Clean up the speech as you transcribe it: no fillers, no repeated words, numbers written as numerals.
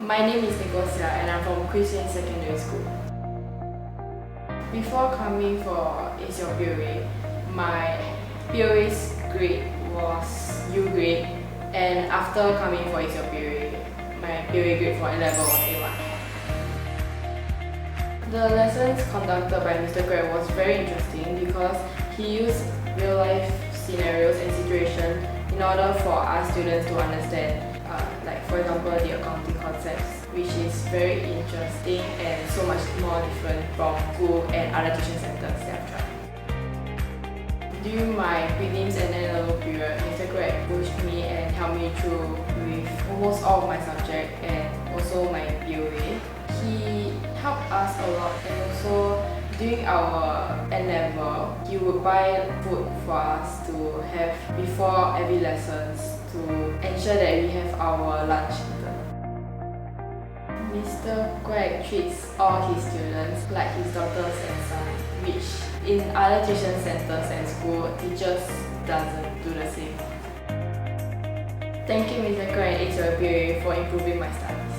My name is Nichole and I'm from Concise Secondary School. Before coming for Your POA, my POA's grade was U grade, and after coming for Your POA, my POA grade for A-level was A1. The lessons conducted by Mr. Quek was very interesting because he used real life scenarios and situations in order for us students to understand, like for example the accounting concepts, which is very interesting and so much more different from school and other tuition centers that I've tried. During my prelims and A-level period, Mr. Quek pushed me and helped me through with almost all of my subjects and also my POA. He helped us a lot, and also during our N-level, he would buy food for us to have before every lessons to ensure that we have our lunch eaten. Mr. Quek treats all his students like his daughters and sons, which in other tuition centers and school, teachers doesn't do the same. Thank you Mr. Quek and Your POA for improving my studies.